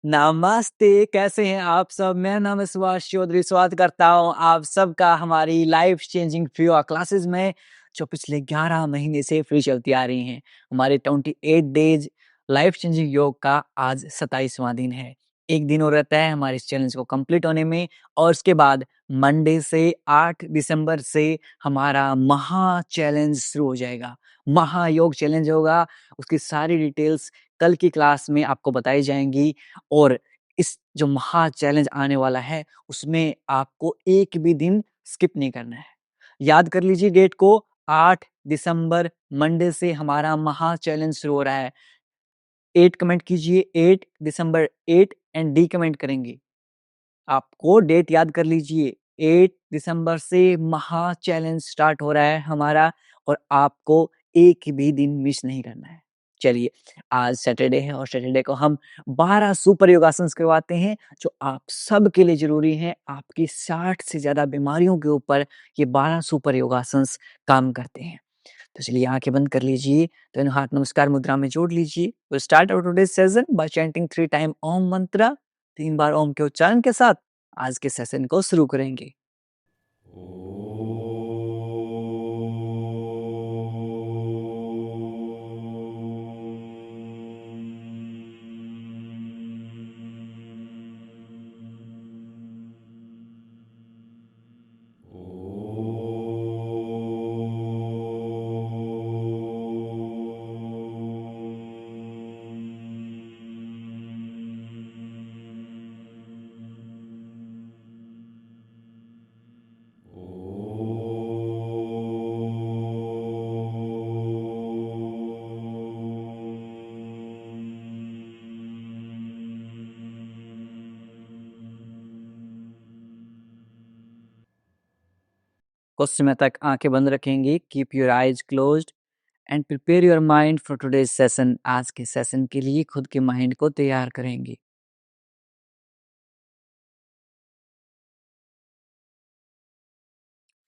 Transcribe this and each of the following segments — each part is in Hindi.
नमस्ते, कैसे हैं आप सब? मेरा नाम है सुभाष चौधरी, स्वागत करता हूँ आप सबका हमारी life changing free yoga classes में, जो पिछले 11 महीने से फ्री चलती आ रही हैं। हमारे 28 डेज लाइफ चेंजिंग योग का आज 27वां दिन है। एक दिन और रहता है हमारे इस चैलेंज को कंप्लीट होने में और उसके बाद मंडे से 8 दिसंबर से हमारा महा चैलेंज शुरू हो जाएगा। महायोग चैलेंज होगा, उसकी सारी डिटेल्स कल की क्लास में आपको बताई जाएँगी और इस जो महा चैलेंज आने वाला है, उसमें आपको एक भी दिन स्किप नहीं करना है। याद कर लीजिए डेट को, 8 दिसंबर मंडे से हमारा महा चैलेंज शुरू हो रहा है। 8 कमेंट कीजिए, 8 दिसंबर 8 एंड डी कमेंट करेंगे। आपको डेट याद कर लीजिए, 8 दिसंबर से महा चैलेंज स्टार्ट हो रहा है हमारा और आपको एक भी दिन मिस नहीं करना है। चलिए, आज सैटरडे है और सैटरडे को हम 12 सुपर योगासन्स करवाते हैं, जो आप सबके लिए ज़रूरी हैं। आपकी 60 से ज़्यादा बीमारियों के ऊपर ये 12 सुपर योगासन्स काम करते हैं। तो चलिए आँखें बंद कर लीजिए, दोनों हाथ नमस्कार मुद्रा में जोड़ लीजिए। Will start our today's session by chanting 3 time Om mantra. 3 बार ओम के उच्चारण के साथ आज के सेशन को शुरू करेंगे। कुछ समय तक आंखें बंद रखेंगे। Keep your eyes closed end prepare your mind for today's session. आज के सेशन के लिए खुद के माइंड को तैयार करेंगे।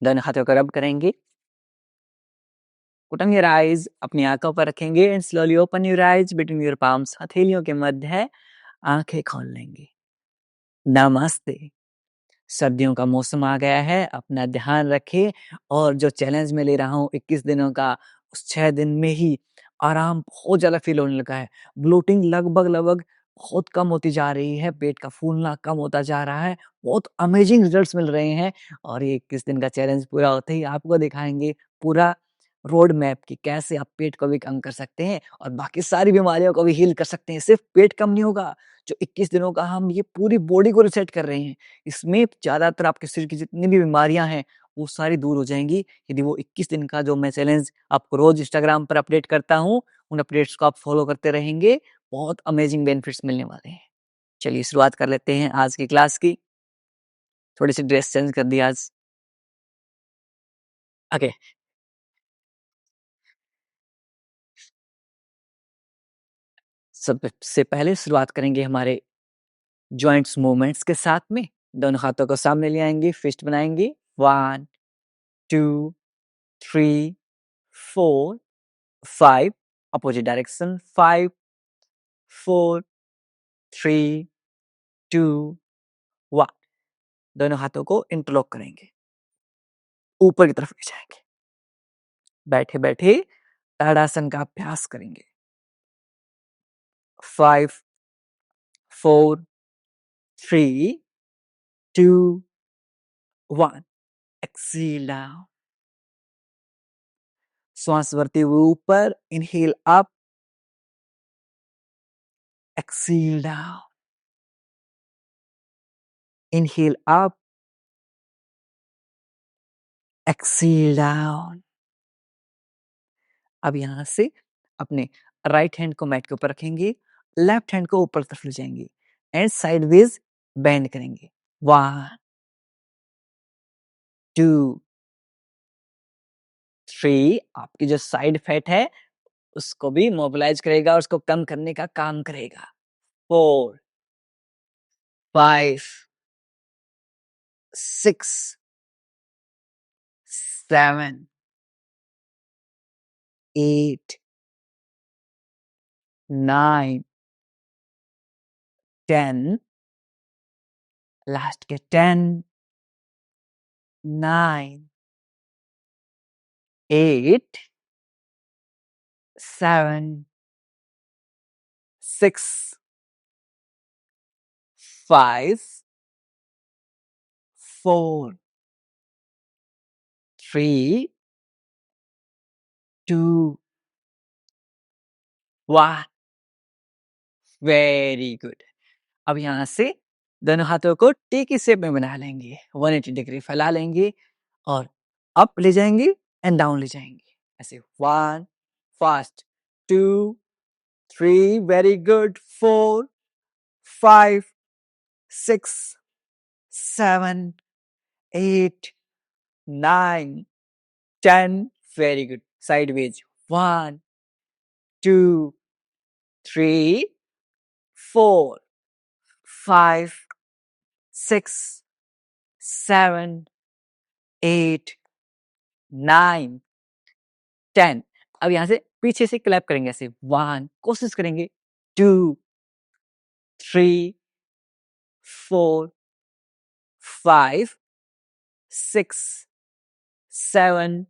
दोनों हाथों को रब करेंगे। पुट ऑन योर आइज, अपनी आंखों पर रखेंगे and slowly open your eyes between your palms. हथेलियों के मध्य है, आंखें खोल लेंगे। नमस्ते। सर्दियों का मौसम आ गया है, अपना ध्यान रखें और जो चैलेंज मैं ले रहा हूँ 21 दिनों का, उस 6 दिन में ही आराम बहुत ज़्यादा फ़ील होने लगा है। ब्लोटिंग लगभग बहुत कम होती जा रही है, पेट का फूलना कम होता जा रहा है, बहुत अमेज़िंग रिज़ल्ट्स मिल रहे हैं और ये 21 दिन का चैलेंज पूरा होते ही आपको दिखाएँगे पूरा रोड मैप कि कैसे आप पेट को भी कम कर सकते हैं और बाकी सारी बीमारियों को भी हील कर सकते हैं। सिर्फ़ पेट कम नहीं होगा, जो 21 दिनों का हम ये पूरी बॉडी को रीसेट कर रहे हैं। इसमें ज़्यादातर आपके शरीर की जितनी भी बीमारियाँ हैं, वो सारी दूर हो जाएँगी, यदि वो 21 दिन का जो मैं चैलेंज आपको रोज़ इंस्टाग्राम पर अपडेट करता हूँ, उन अपडेट्स को आप फ़ॉलो करते रहेंगे, बहुत अमेज़िंग बेनिफिट्स मिलने वाले हैं। चलिए शुरुआत कर लेते हैं आज की क्लास की। थोड़ी-सी ड्रेस चेंज कर दी आज। ओके, सबसे पहले शुरुआत करेंगे हमारे जॉइंट्स मूवमेंट्स के साथ में। दोनों हाथों को सामने ले आएँगे, फिस्ट बनाएँगे। 1, 2, 3, 4, 5, अपोजिट डायरेक्शन 5, 4, 3, 2, 1। दोनों हाथों को इंटरलॉक करेंगे, ऊपर की तरफ ले जाएँगे। बैठे-बैठे ताड़ासन का अभ्यास करेंगे। 5, 4, 3, 2, 1। Exhale down. श्वास भरते हुए ऊपर, inhale up, exhale down, inhale up, exhale down. अब यहाँ से अपने राइट हैंड को मैट के ऊपर रखेंगे, लेफ्ट हैंड को ऊपर तरफ ले जाएंगे एंड साइडवेज बेंड करेंगे। 1, 2, 3। आपकी जो साइड फैट है उसको भी मोबिलाइज करेगा और उसको कम करने का काम करेगा। 4, 5, 6, 7, 8, 9, 10, लास्ट के 10, 9, 8, 7, 6, 5, 4, 3, 2, 1. Very good. अब यहाँ से दोनों हाथों को टी की शेप में बना लेंगे, 180 डिग्री फैला लेंगे और अप ले जाएंगे एंड डाउन ले जाएंगे ऐसे। 1, fast, 2, 3, very good, 4, 5, 6, 7, 8, 9, 10, very good, sideways, 1, 2, 3, 4, 5, 6, 7, 8, 9, 10। अब यहां से पीछे से क्लैप करेंगे ऐसे। 1, कोशिश करेंगे, 2, 3, 4, 5, 6, 7,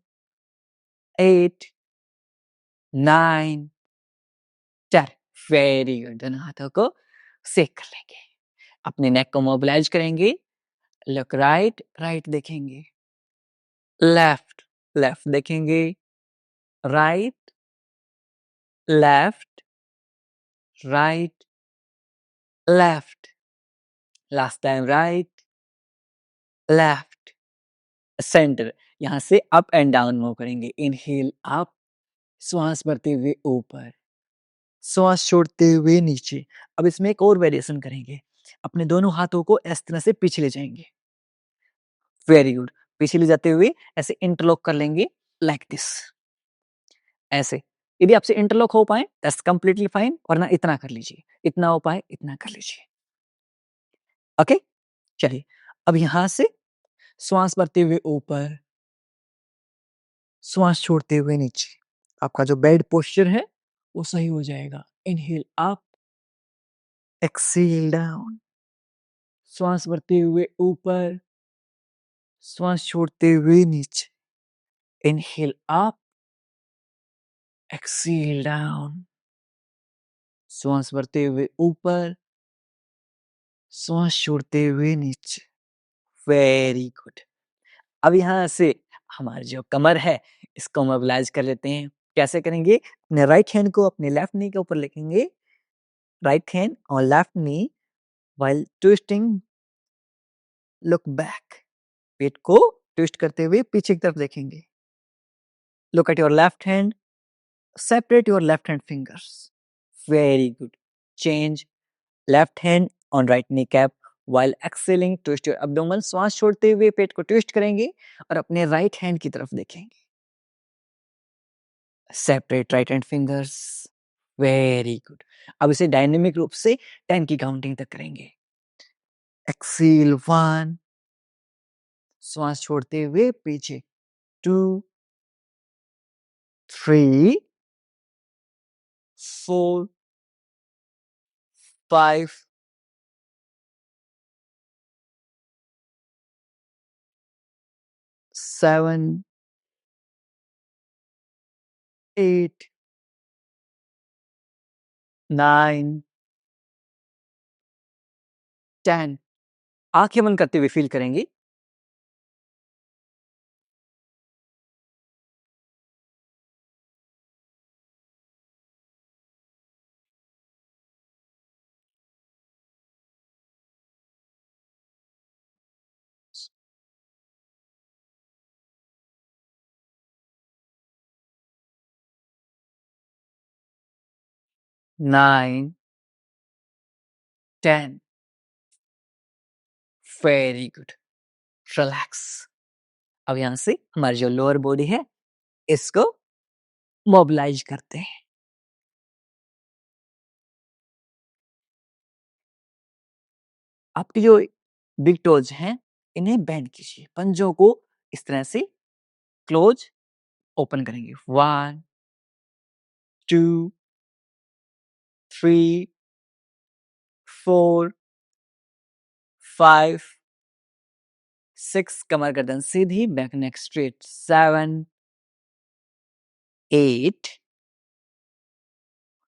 8, 9, 10। Very good. दोनों हाथों को सेक कर लेंगे। अपने नेक को मोबिलाइज करेंगे। लुक राइट, राइट देखेंगे, लेफ्ट, लेफ्ट देखेंगे, right, left, right, left, last time right, left, centre. यहां से अप एंड डाउन मूव करेंगे। इनहेल अप, श्वास भरते हुए ऊपर, श्वास छोड़ते हुए नीचे। अब इसमें एक और वेरिएशन करेंगे। अपने दोनों हाथों को इस तरह से पीछे ले जाएंगे। Very good. पीछे ले जाते हुए ऐसे इंटरलॉक कर लेंगे, लाइक दिस, ऐसे। यदि आपसे इंटरलॉक हो पाए दैट्स कंप्लीटली फाइन, वरना इतना कर लीजिए, इतना हो पाए इतना कर लीजिए। ओके, चलिए। अब यहां से श्वास भरते हुए ऊपर, श्वास छोड़ते हुए नीचे। आपका जो बेड पोस्चर है वो सही हो जाएगा। इनहेल अप, एक्सहेल डाउन, श्वास भरते हुए ऊपर, श्वास छोड़ते हुए नीचे। इनहेल अप, एक्सहेल डाउन, श्वास भरते हुए ऊपर, श्वास छोड़ते हुए नीचे। Very good. अब यहाँ से हमारी जो कमर है इसको मोबिलाइज कर लेते हैं। कैसे करेंगे? अपने राइट हैंड को अपने लेफ्ट नी के ऊपर रखेंगे, राइट हैंड और left knee, while twisting look back. पेट को ट्विस्ट करते हुए पीछे की तरफ देखेंगे। Look at your left hand, separate your left hand fingers. Very good. Change left hand on right knee cap while exhaling twist your abdomen। श्वास छोड़ते हुए पेट को ट्विस्ट करेंगे और अपने राइट हैंड की तरफ देखेंगे। Separate right hand fingers. Very good. अब इसे डायनेमिक रूप से 10 की काउंटिंग तक करेंगे। एक्सेल 1, श्वास छोड़ते हुए पीछे, 2, 3, 4, 5, 7, 8, 9, 10। आंखें बंद करते हुए फील करेंगे। 9, 10। Very good. रिलैक्स। अब यहां से हमारी जो लोअर बॉडी है इसको मोबिलाइज करते हैं। आपकी जो बिग टोज हैं इन्हें बेंड कीजिए। पंजों को इस तरह से क्लोज ओपन करेंगे। 1, 2, 3, 4 5 6 कमर गर्दन सीधी, back neck straight, 7 8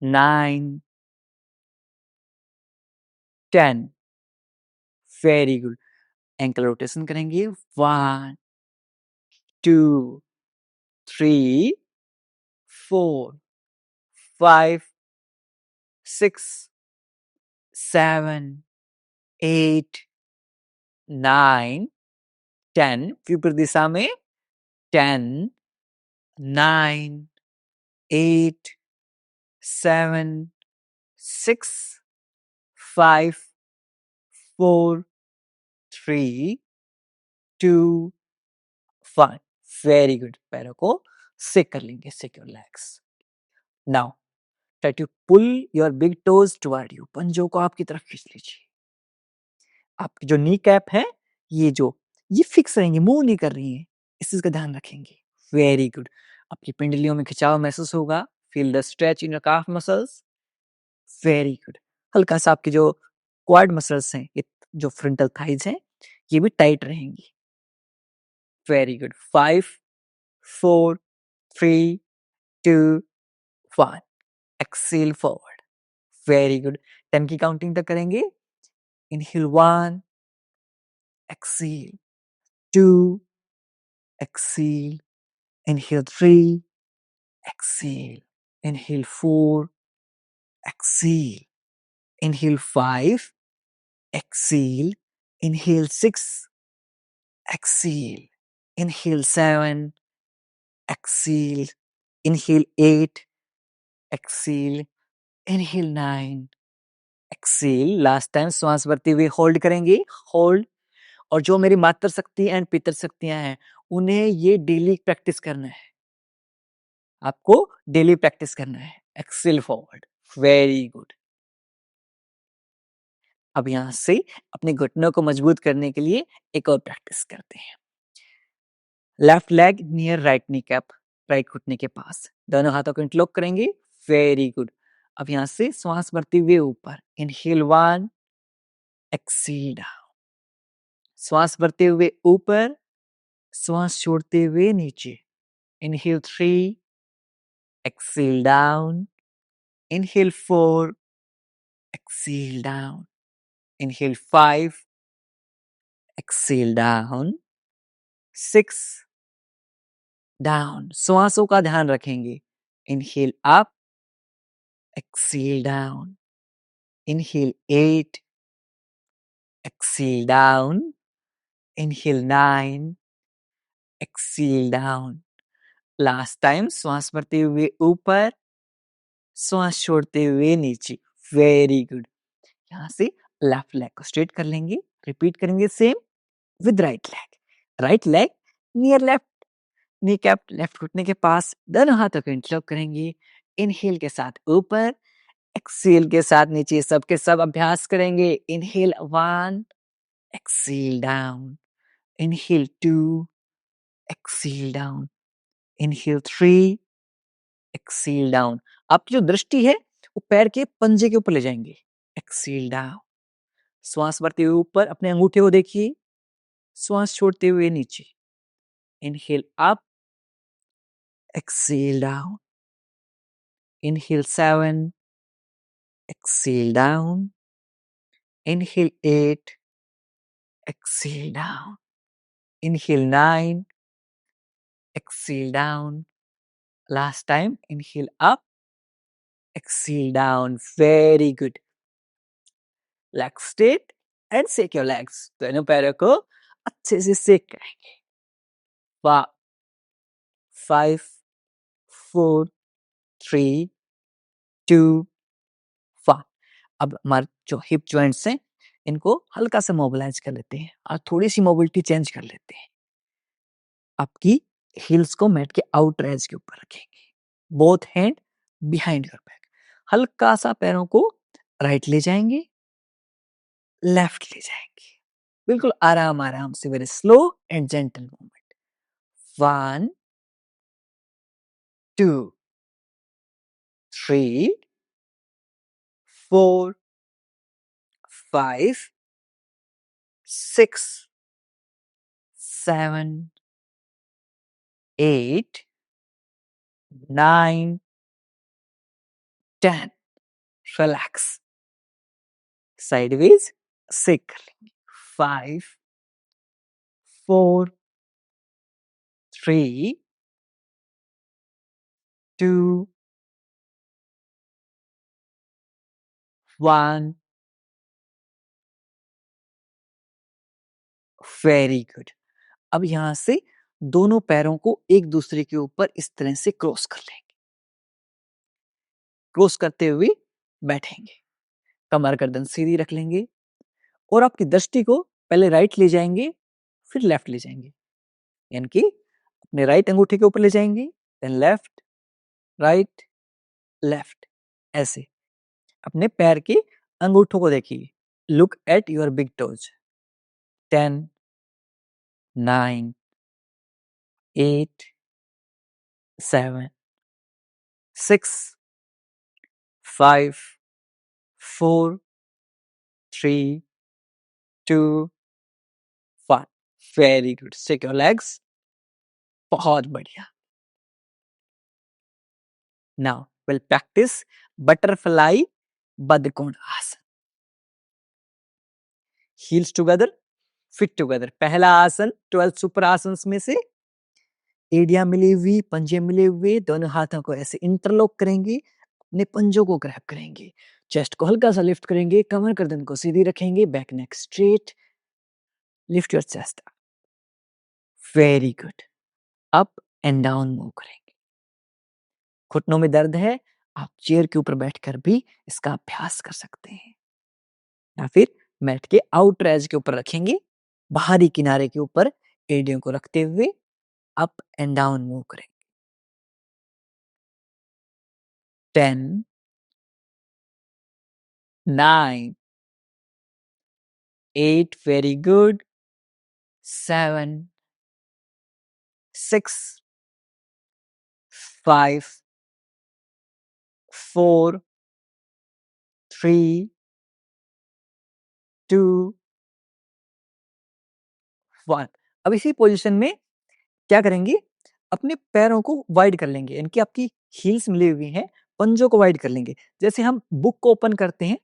9 10 very good. Ankle rotation करेंगे, 1 2 3 4 5 6 7 8 9 10 विपरीत दिशा में, 10 9 8 7 6 5 4 3 2 1 वेरी गुड। पैरों को सेक कर लेंगे, shake your legs. Now try to pull your big toes toward you, पंजों को आपकी तरफ खींच लीजिए। आपकी जो नी कैप है, ये फिक्स रहेंगे, मूव नहीं कर रही है, इस चीज का ध्यान रखेंगे। Very good. आपकी पिंडलियों में खिंचाव महसूस होगा, feel the stretch in your calf muscles. Very good. हल्का सा आपके जो क्वाड मसल्स हैं, ये जो फ्रंटल थाइज हैं, ये भी टाइट रहेंगी। Very good. 5 4 3 2 1 exhale forward. Very good. 10 की काउंटिंग तक करेंगे। Inhale 1 exhale, 2 exhale, inhale 3, exhale, inhale 4, exhale, inhale 5, exhale, inhale 6, exhale, inhale 7, exhale, inhale 8, exhale, inhale 9, exhale। Last time श्वास भरते हुए होल्ड करेंगे, होल्ड। और जो मेरी मातृ शक्ति एंड पितृ शक्तियां हैं, उन्हें ये डेली प्रैक्टिस करना है, आपको डेली प्रैक्टिस करना है। Exhale forward. Very good. अब यहां से अपने घुटनों को मजबूत करने के लिए एक और प्रैक्टिस करते हैं। Left leg near right knee cap, right घुटने के पास, दोनों हाथों को इंटरलॉक करेंगे। Very good. अब यहां से श्वास भरते हुए ऊपर, इनहेल 1, एक्सेल डाउन। श्वास भरते हुए ऊपर, श्वास छोड़ते हुए नीचे, inhale 3, exhale down, inhale 4, exhale down, inhale 5, exhale down, 6 down। श्वासों का ध्यान रखेंगे। inhale up, exhale down, inhale 8, exhale down, inhale 9, exhale down। Last time श्वास भरते हुए ऊपर, श्वास छोड़ते हुए नीचे। Very good. यहां से लेफ्ट लेग को स्ट्रेट कर लेंगे, रिपीट करेंगे same with right leg. Right leg near left knee cap, left घुटने के पास, दोनों हाथों को इंटरलॉक करेंगे। इनहेल के साथ ऊपर, एक्सेल के साथ नीचे, सबके सब अभ्यास करेंगे। Inhale 1, exhale down, inhale 2, exhale down, inhale 3, exhale down. आपकी जो दृष्टि है, वो पैर के पंजे के ऊपर ले जाएंगे। Exhale down. श्वास भरते हुए ऊपर, अपने अंगूठे को देखिए, श्वास छोड़ते हुए नीचे। Inhale up, exhale down, inhale 7, exhale down, inhale 8, exhale down, inhale 9, exhale down. Last time, inhale up, exhale down. Very good. Leg straight and shake your legs. दोनों पैरों को अच्छे से shake करेंगे। 5 4 3 2 1। अब हमारे जो हिप जॉइंट्स हैं, इनको हल्का सा मोबिलाइज कर लेते हैं और थोड़ी सी मोबिलिटी चेंज कर लेते हैं। आपकी हील्स को मैट के आउटर एज के ऊपर रखेंगे, both hand behind your back. हल्का सा पैरों को राइट ले जाएंगे, लेफ्ट ले जाएंगे, बिल्कुल आराम आराम से, very slow and gentle movement. 1 2 3 4 5, 6, 7, 8, 9, 10. Relax. Sideways. 6, 5, 4, 3, 2, 1. Very good. अब यहां से दोनों पैरों को एक दूसरे के ऊपर इस तरह से क्रॉस कर लेंगे। क्रॉस करते हुए बैठेंगे। कमर गर्दन सीधी रख लेंगे और आपकी दृष्टि को पहले राइट ले जाएंगे, फिर लेफ्ट ले जाएंगे। यानी कि अपने राइट अंगूठे के ऊपर ले जाएंगे, देन लेफ्ट, राइट, लेफ्ट, ऐसे। अपने पैर के अंगूठों को देखिए। Look at your big toes. 10, 9, 8, 7, 6, 5, 4, 3, 2, 1. Very good. Stretch your legs. बहुत बढ़िया। नाउ विल प्रैक्टिस बटरफ्लाई बदकोण आसन। Heels together, feet together. पहला आसन 12 सुपर आसन में से एड़ियां मिली हुई, पंजे मिले हुए, दोनों हाथों को ऐसे इंटरलॉक करेंगे, अपने पंजों को ग्रैब करेंगे, चेस्ट को हल्का सा लिफ्ट करेंगे, कमर गर्दन को सीधी रखेंगे, back neck straight, lift your chest. Very good. Up and down move करेंगे। घुटनों में दर्द है, आप चेयर के ऊपर बैठकर भी इसका अभ्यास कर सकते हैं, या फिर मैट के आउटर एज के ऊपर रखेंगे, बाहरी किनारे के ऊपर एड़ियों को रखते हुए अप एंड डाउन मूव करेंगे। 10, 9, 8, very good, 7, 6, 5, 4, 3, 2, 1. अब इसी पोजीशन में क्या करेंगे, अपने पैरों को वाइड कर लेंगे, यानी कि आपकी हील्स मिली हुई हैं, पंजों को वाइड कर लेंगे। जैसे हम बुक को ओपन करते हैं,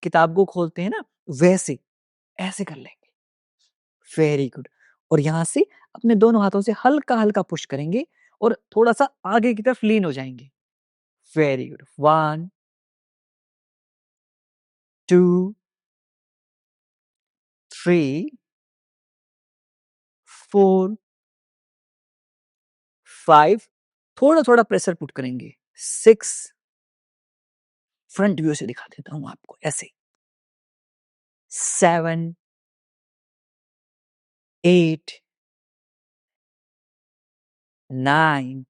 किताब को खोलते हैं ना, वैसे ऐसे कर लेंगे। Very good. और यहां से अपने दोनों हाथों से हल्का हल्का पुश करेंगे और थोड़ा सा आगे की तरफ लीन हो जाएंगे। Very good. 1, 2, 3, 4, 5, थोड़ा थोड़ा प्रेशर पुट करेंगे। 6, फ्रंट व्यू से दिखा देता हूं आपको ऐसे। 7, 8, 9,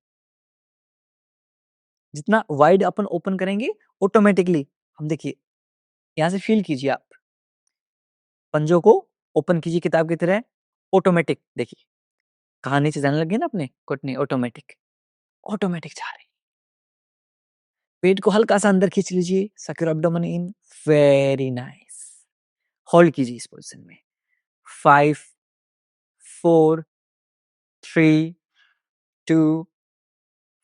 जितना वाइड अपन ओपन करेंगे ऑटोमेटिकली, हम देखिए यहां से फील कीजिए, आप पंजों को ओपन कीजिए किताब की तरह, ऑटोमेटिक देखिए कहां नीचे जाने लगे ना अपने घुटने, ऑटोमेटिक ऑटोमेटिक जा रहे हैं। पेट को हल्का सा अंदर खींच लीजिए, suck your abdomen in. Very nice. Hold कीजिए इस पोजीशन में। 5, 4, 3, 2,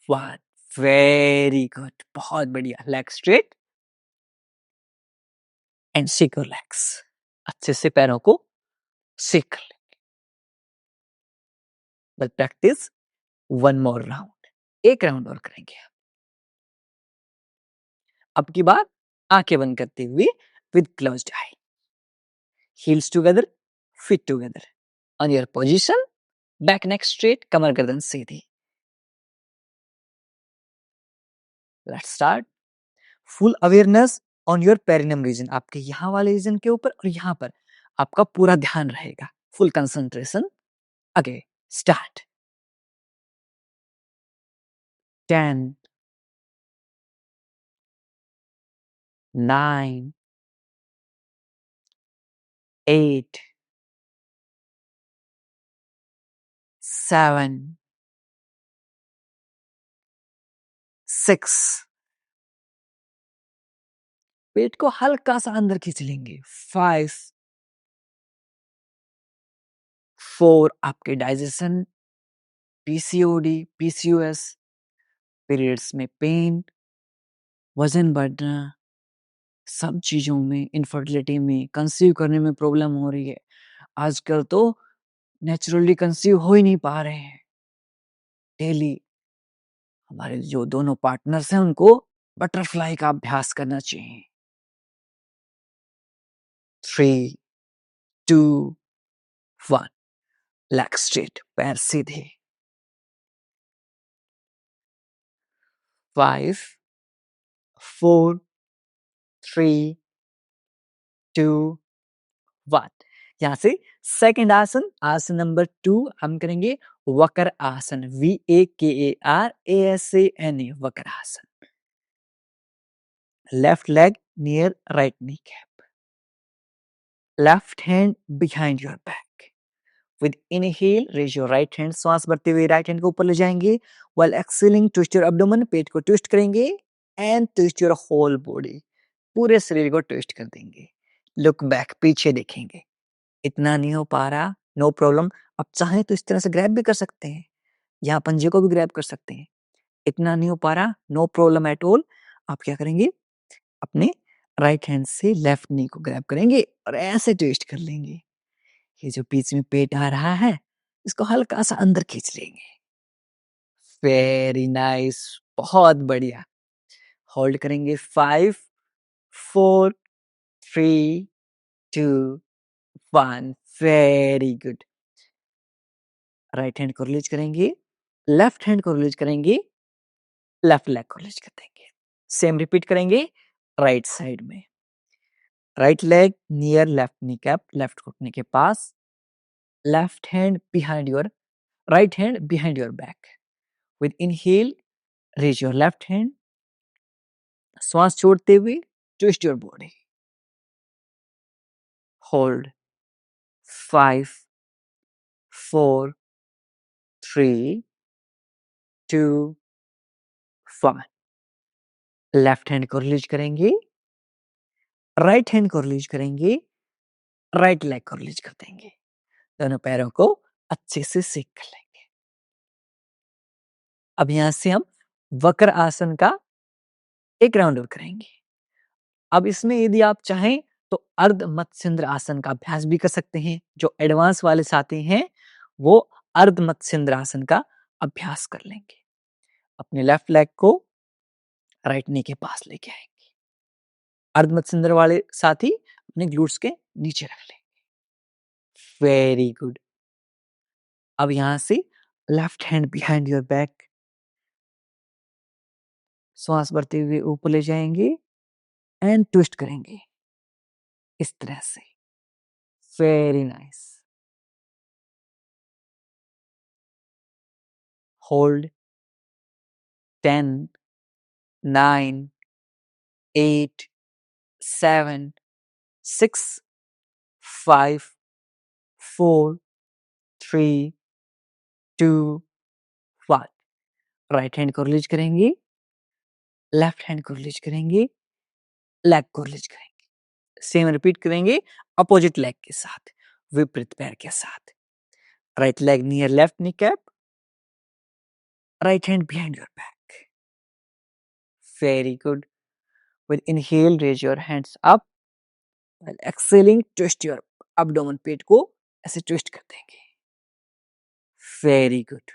1. Very good. बहुत बढ़िया। Leg straight and shake your legs. अच्छे से पैरों को शेक कर ले। But practice one more round. एक राउंड और करेंगे। अब की बार आंखें बंद करते हुए with closed eye, heels together, feet together, on your position, back neck straight, कमर गर्दन सीधी। Let's start. Full awareness on your perineum region, आपके यहां वाले रीजन के ऊपर और यहां पर आपका पूरा ध्यान रहेगा। Full concentration. अगे स्टार्ट। 10, 9, 8, 7, 6, पेट को हल्का सा अंदर खींच लेंगे। 5 4 आपके डाइजेशन, पीसीओडी, पीसीओएस, पीरियड्स में पेन, वजन बढ़ना, सब चीजों में, इनफर्टिलिटी में, कंसीव करने में प्रॉब्लम हो रही है। आजकल तो नेचुरली कंसीव हो ही नहीं पा रहे हैं। डेली हमारे जो दोनों पार्टनर्स हैं उनको बटरफ्लाई का अभ्यास करना चाहिए। 3 2 1 लेग स्ट्रेट, पैर सीधे। 5 4 3 2 1। यहाँ से सेकंड आसन, आसन नंबर 2 हम करेंगे वक्र आसन, VAKARASANA, Vakrasana. Left leg near right knee cap, left hand behind your back. With inhale raise your right hand, श्वास भरते हुए राइट हैंड को ऊपर ले जाएंगे। While exhaling twist your abdomen, पेट को ट्विस्ट करेंगे and twist your whole body, पूरे शरीर को ट्विस्ट कर देंगे। लुक बैक, पीछे देखेंगे। इतना नहीं हो पा रहा, नो प्रॉब्लम। आप चाहें तो इस तरह से ग्रैब भी कर सकते हैं, यहाँ पंजे को भी ग्रैब कर सकते हैं। इतना नहीं हो पा रहा, नो प्रॉब्लम एट ऑल। आप क्या करेंगे, अपने राइट हैंड से लेफ्ट नी को ग्रैब करेंगे और ऐसे ट्विस्ट कर लेंगे। ये जो बीच में पेट आ रहा है, इसको हल्का सा अंदर खींच लेंगे। वेरी नाइस, बहुत बढ़िया। होल्ड करेंगे। 5 4 3 2 1। Very good. राइट हैंड को रिलीज करेंगे, लेफ्ट हैंड को रिलीज करेंगे, लेफ्ट लेग को रिलीज कर देंगे। सेम रिपीट करेंगे राइट साइड में। Right leg near left knee cap, left घुटने के पास। Left hand behind your, right hand behind your back. With inhale raise your left hand, श्वास छोड़ते हुए twist your body. Hold. 5 4 3 2 1। Left hand को रिलीज करेंगे, राइट हैंड को रिलीज करेंगे, राइट लेग को रिलीज कर देंगे। दोनों पैरों को अच्छे से सेक कर लेंगे। अब यहां से हम वक्र आसन का एक राउंड और करेंगे। अब इसमें यदि आप चाहें तो अर्ध मत्स्येंद्र आसन का अभ्यास भी कर सकते हैं। जो एडवांस वाले साथी हैं वो अर्ध मत्स्येंद्र आसन का अभ्यास कर लेंगे। अपने लेफ्ट लेग को राइट नी के पास लेके आएंगे। अर्ध मत्स्येंद्र वाले साथी अपने ग्लूट्स के नीचे रख लेंगे। Very good. अब यहां से left hand behind your back, श्वास भरते हुए ऊपर ले जाएंगे एंड ट्विस्ट करेंगे इस तरह से। Very nice. Hold. 10 9 8 7 6 5 4 3 2 1। Right hand को रिलीज करेंगे, लेफ्ट हैंड को रिलीज करेंगे, लेग को रिलीज करेंगे। सेम रिपीट करेंगे अपोजिट लेग के साथ, विपरीत पैर के साथ। Right leg near left knee cap, right hand behind your back. Very good. With inhale, raise your hands up. While exhaling, twist your abdomen, पेट को ऐसे ट्विस्ट कर देंगे। Very good.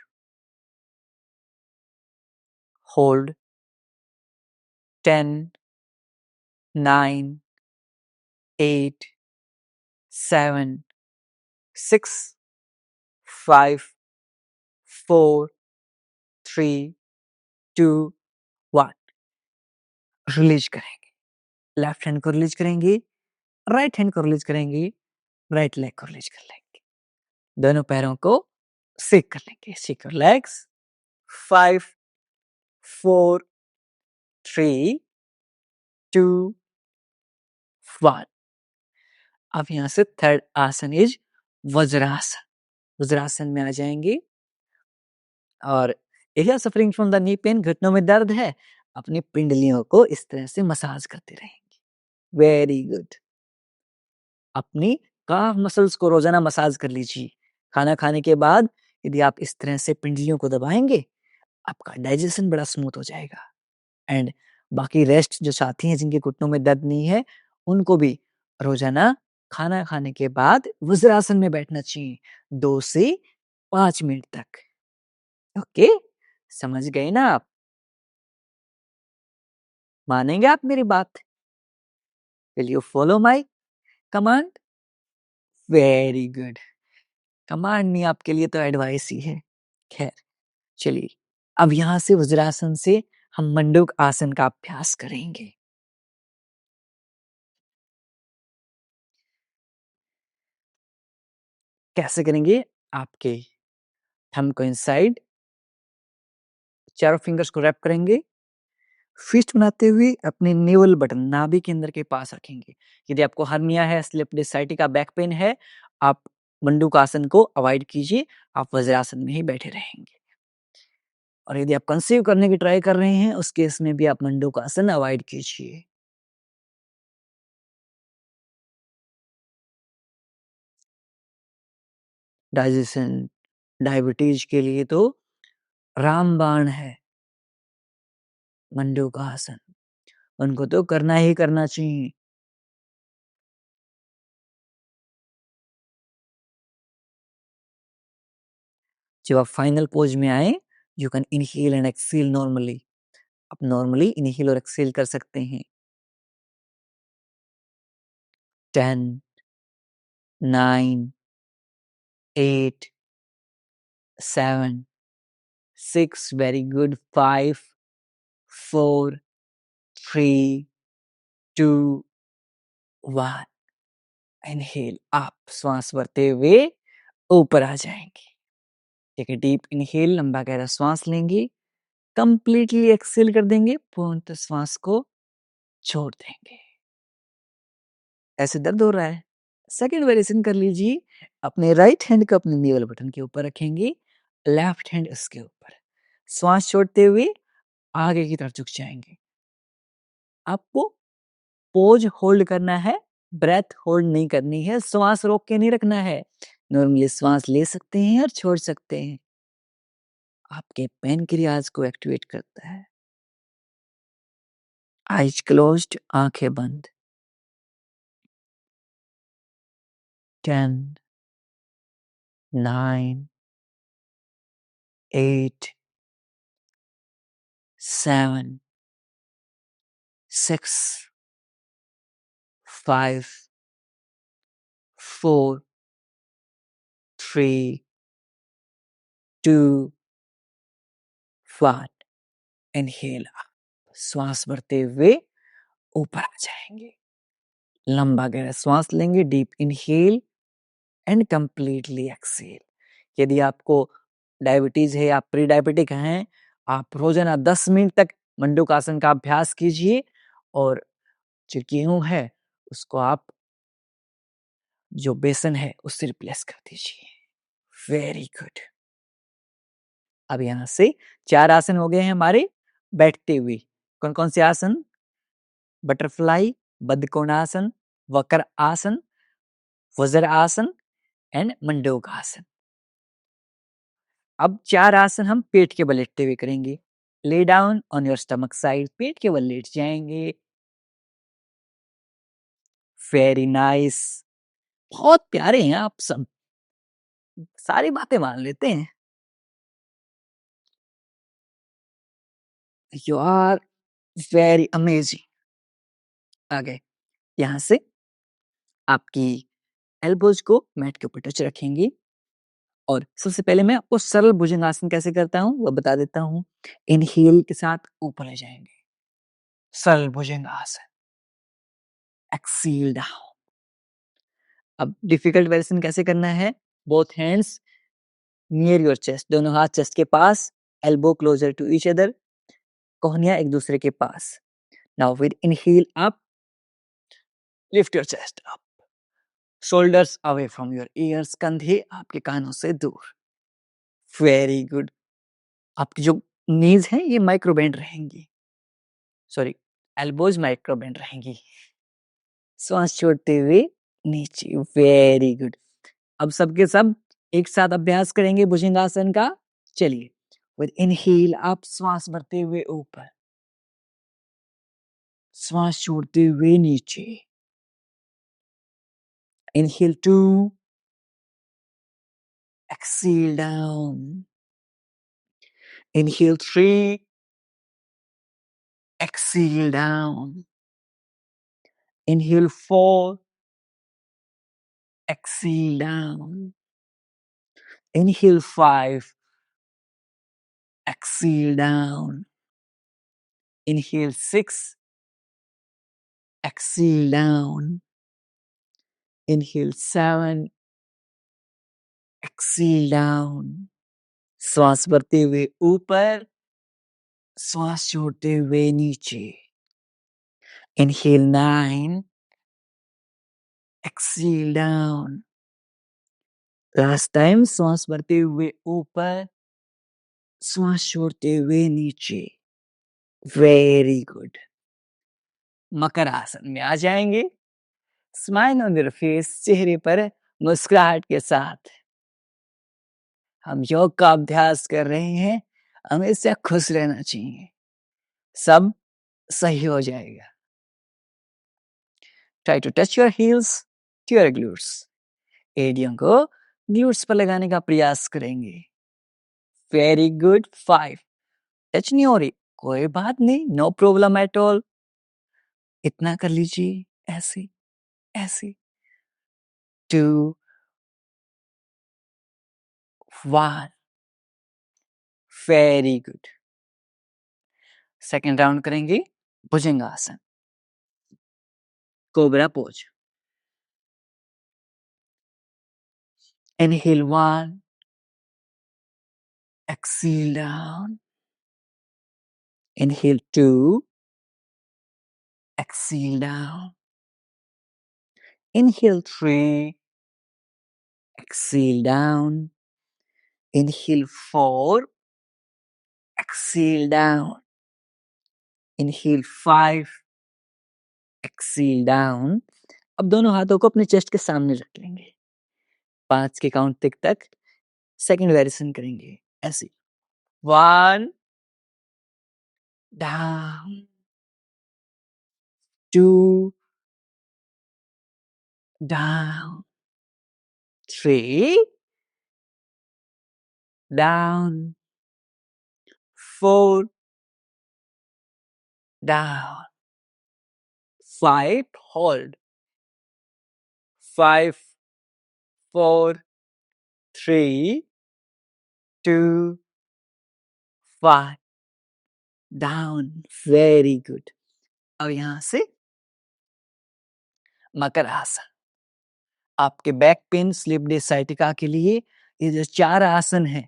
Hold. 10 9 8 7 6 5 4 3 2 1। रिलीज करेंगे। लेफ्ट हैंड को रिलीज करेंगे, राइट हैंड को रिलीज करेंगे, राइट लेग को रिलीज कर लेंगे। दोनों पैरों को सेक कर लेंगे। Shake your legs. 5 4 3 2 1। अब यहां से थर्ड आसन इज वज्रासन। वज्रासन में आ जाएंगे और if you are suffering from the knee pain, घुटनों में दर्द है, अपनी पिंडलियों को इस तरह से मसाज करते रहेंगे। Very good. अपनी काफ मसल्स को रोजाना मसाज कर लीजिए। खाना खाने के बाद यदि आप इस तरह से पिंडलियों को दबाएंगे, आपका डाइजेशन बड़ा स्मूथ हो जाएगा। एंड बाकी रेस्ट जो साथी हैं जिनके घुटनों में दर्द नहीं है, उनको भी रोजाना खाना खाने के बाद वज्रासन में बैठना चाहिए 2 से 5 मिनट तक। ओके, समझ गए ना आप? मानेंगे आप मेरी बात? Will you follow my command? Very good. Command नहीं, आपके लिए तो एडवाइस ही है। खैर, चलिए अब यहाँ से वज्रासन से हम मंडूक आसन का अभ्यास करेंगे। कैसे करेंगे? आपके थंब को इनसाइड, चारों फिंगर्स को रैप करेंगे, फिस्ट बनाते हुए अपने नेवल बटन नाभि के अंदर के पास रखेंगे। यदि आपको हर्निया है, स्लिप डिस्क बैक पेन है, आप मंडूक आसन को अवॉइड कीजिए, आप वज्रासन में ही बैठे रहेंगे। और यदि आप कंसीव करने की ट्राई कर रहे हैं, उस केस में भी आप मंडूक आसन अवॉइड कीजिए। डाइजेशन, डायबिटीज के लिए तो रामबाण है मंडूक आसन, उनको तो करना ही करना चाहिए। जब आप फाइनल पोज में आए, you can inhale and exhale normally. आप नॉर्मली इनहेल और एक्सहेल कर सकते हैं। 10, 9, 8, 7, 6, very good, 5, 4, 3, 2, 1। इनहेल, आप श्वास भरते हुए ऊपर आ जाएंगे। ठीक है, डीप इनहेल, लंबा गहरा श्वास लेंगे, कंप्लीटली एक्सहेल कर देंगे, पूर्णतः श्वास को छोड़ देंगे। ऐसे दर्द हो रहा है? सेकंड वेरिएशन कर लीजिए। अपने राइट हैंड को अपने नेवल बटन के ऊपर रखेंगे, लेफ्ट हैंड इसके ऊपर। श्वास छोड़ते हुए आगे की तरफ झुक जाएंगे। आपको पोज होल्ड करना है, ब्रेथ होल्ड नहीं करनी है, श्वास रोक के नहीं रखना है। नॉर्मली श्वास ले सकते हैं और छोड़ सकते हैं। आपके पैनक्रियाज को एक्टिवेट करता है। आइज क्लोज्ड, आंखें बंद। 10, 9, 8, 7, 6, 5, 4, 3, 2, 1। इनहेल, श्वास भरते हुए ऊपर आ जाएंगे। लंबा गहरा श्वास लेंगे, deep inhale and completely exhale. यदि आपको डायबिटीज है, आप प्री डायबिटिक हैं, आप रोजाना 10 मिनट तक मंडूक आसन का अभ्यास कीजिए। और जो गेहूं है उसको आप जो बेसन है उससे रिप्लेस कर दीजिए। Very good. अब यहाँ से 4 आसन हो गए हैं हमारे बैठते हुए। कौन कौन से आसन? बटरफ्लाई, बद्धकोणासन, वक्र आसन, वज्र आसन एंड मंडूक आसन। अब 4 आसन हम पेट के बल लेटते हुए करेंगे। Lay down on your stomach side, पेट के बल लेट जाएंगे। Very nice. बहुत प्यारे हैं आप सब, सारी बातें मान लेते हैं। You are very amazing. आगे यहाँ से आपकी एल्बोज को मैट के ऊपर टच रखेंगे। और सबसे पहले मैं आपको सरल भुजंगासन कैसे करता हूँ वो बता देता हूँ। इनहेल के साथ ऊपर ले जाएंगे, सरल भुजंगासन। Exhale down. अब डिफिकल्ट वेरिएशन कैसे करना है? Both hands near your chest, दोनों हाथ चेस्ट के पास, elbow closer to each other, कोहनिया एक दूसरे के पास। Now with inhale up, lift your chest up, shoulders away from your ears, कंधे आपके कानों से दूर। Very good. आपकी जो नीज है ये माइक्रो बेंड रहेंगी, सॉरी एल्बोज माइक्रो बेंड रहेंगी। श्वास छोड़ते हुए नीचे। Very good. अब सबके सब एक साथ अभ्यास करेंगे भुजंगासन का। चलिए, विद इनहेल आप श्वास भरते हुए ऊपर, श्वास छोड़ते हुए नीचे। Inhale 2, exhale down. Inhale 3, exhale down. Inhale 4, exhale down. Inhale 5, exhale down. Inhale 6, exhale down. Inhale 7, exhale down. श्वास भरते हुए ऊपर, श्वास छोड़ते हुए नीचे। Inhale 9, exhale down. Last time, श्वास भरते हुए ऊपर, श्वास छोड़ते हुए नीचे। Very good. मकर आसन में आ जाएंगे। स्माइल ऑन योर फेस, चेहरे पर मुस्कुराहट के साथ। हम योग का अभ्यास कर रहे हैं, हमेशा खुश रहना चाहिए, सब सही हो जाएगा। Try to touch your heels to your glutes. एड़ियों को ग्लूट्स पर लगाने का प्रयास करेंगे। Very good. 5, टच नहीं हो रही, कोई बात नहीं, नो प्रॉब्लम एट ऑल। इतना कर लीजिए, ऐसे ऐसे। 2, 1, वेरी गुड। सेकेंड राउंड करेंगे भुजंगासन, cobra pose. Inhale 1, exhale down. Inhale 2, exhale down. Inhale 3, exhale down. Inhale 4, exhale down. Inhale 5, exhale down. अब दोनों हाथों को अपने चेस्ट के सामने रख लेंगे। 5 के काउंट तक सेकंड वेरिएशन करेंगे ऐसे। 1, down. 2, down. 3, down. 4, down. 5, hold. 5, 4, 3, 2, 1, down. Very good. अब यहां से मकर आसन। आपके back pain, slip disc, sciatica के लिए ये जो 4 आसन हैं,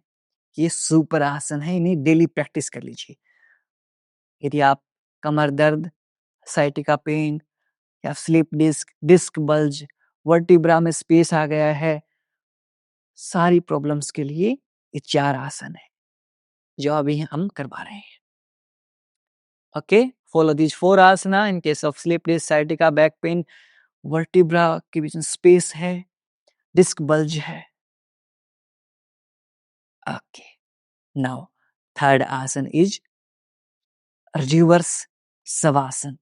ये सुपर आसन है, इन्हें डेली प्रैक्टिस कर लीजिए। यदि आप कमर दर्द, साइटिका पेन या slip disc, disc bulge, vertebra में स्पेस आ गया है, सारी प्रॉब्लम्स के लिए ये 4 आसन है जो अभी हम करवा रहे हैं। Okay, follow this 4 asana in case of slip disc, sciatica, back pain, vertebra के बीच में स्पेस है, डिस्क बल्ज है। Okay, now third asana is reverse shavasana.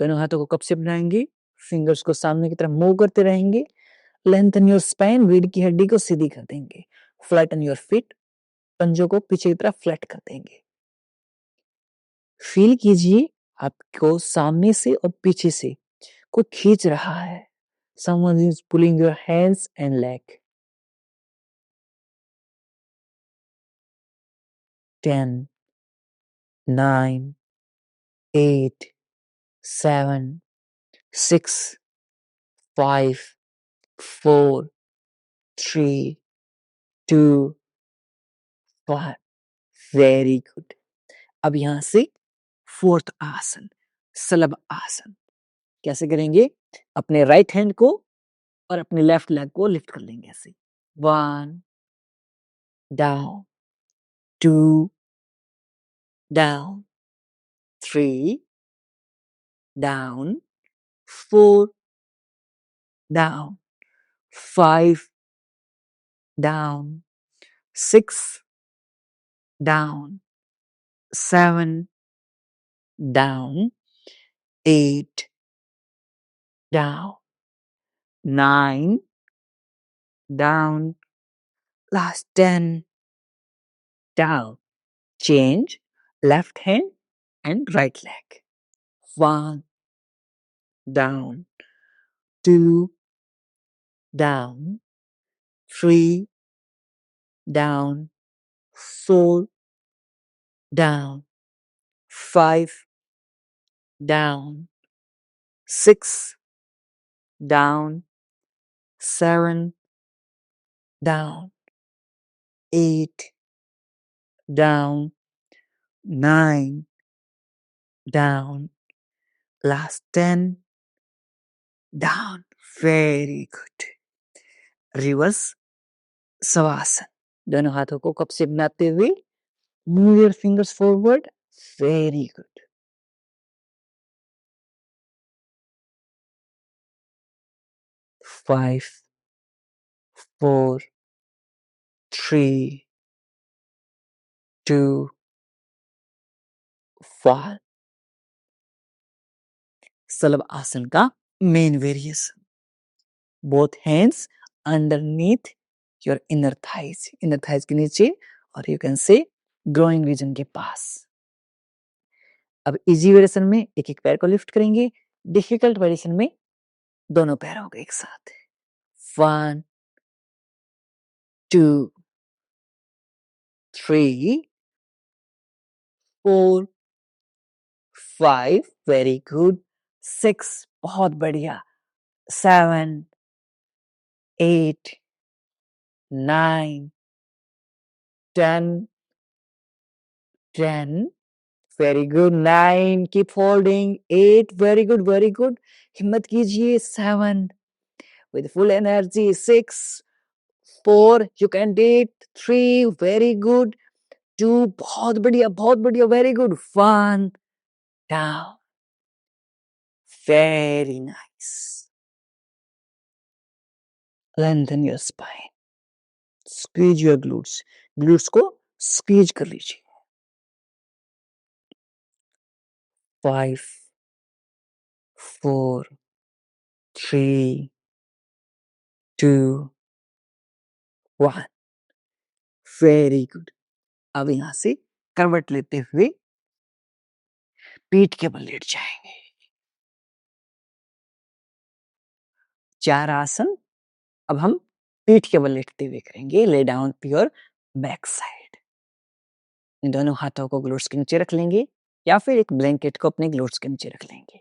दोनों हाथों को कब से बनाएंगे, फिंगर्स को सामने की तरफ मूव करते रहेंगे। लेंथन योर स्पाइन, रीढ़ की हड्डी को सीधी कर देंगे। फ्लैटन योर फीट, पंजों को पीछे की तरफ फ्लैट कर देंगे। फील कीजिए आपको सामने से और पीछे से कोई खींच रहा है। Someone is pulling your hands and leg. 10, 9, 8, 7, 6, 5, 4, 3, 2, 1. Very good. अब यहां से फोर्थ आसन, सलब आसन। कैसे करेंगे, अपने राइट हैंड को और अपने लेफ्ट लेग को लिफ्ट कर लेंगे ऐसे। 1, down, 2, down, 3, down, 4 down, 5 down, 6 down, 7 down, 8 down, 9 down, last 10 down. Change left hand and right leg. 1 down, 2 down, 3 down, 4 down, 5 down, 6 down, 7 down, 8 down, 9 down, last 10 down. Very good. Reverse Savasana. दोनों हाथों को कप से बनाते हुए move your fingers forward. Very good. 5, 4, 3, 2, 1. Salabh आसन का main variation. Both hands underneath your inner thighs. Inner thighs के नीचे और you can say groin region के पास. अब इजी वेरिएशन में एक एक पैर को लिफ्ट करेंगे. डिफिकल्ट वेरिएशन में दोनों पैरों को एक साथ. 1, 2, 3, 4, 5. Very good. 6. बहुत बढ़िया. 7, 8, 9, 10. 10. Very good. 9. Keep holding. 8. Very good. Very good. हिम्मत कीजिए. 7. With full energy. 6. 4. You can do it. 3. Very good. 2. बहुत बढ़िया. बहुत बढ़िया. Very good. 1. Down. Very nice. Lengthen your spine. Squeeze your glutes. Glutes को squeeze कर लीजिए. 5, 4, 3, 2, 1. Very good. अब यहाँ से करवट लेते हुए पीठ के बल लेट जाएंगे. 4 आसन अब हम पीठ के बल लेटते हुए करेंगे. Lay down your back side. दोनों हाथों को ग्लूट्स के नीचे रख लेंगे या फिर एक ब्लैंकेट को अपने ग्लूट्स के नीचे रख लेंगे.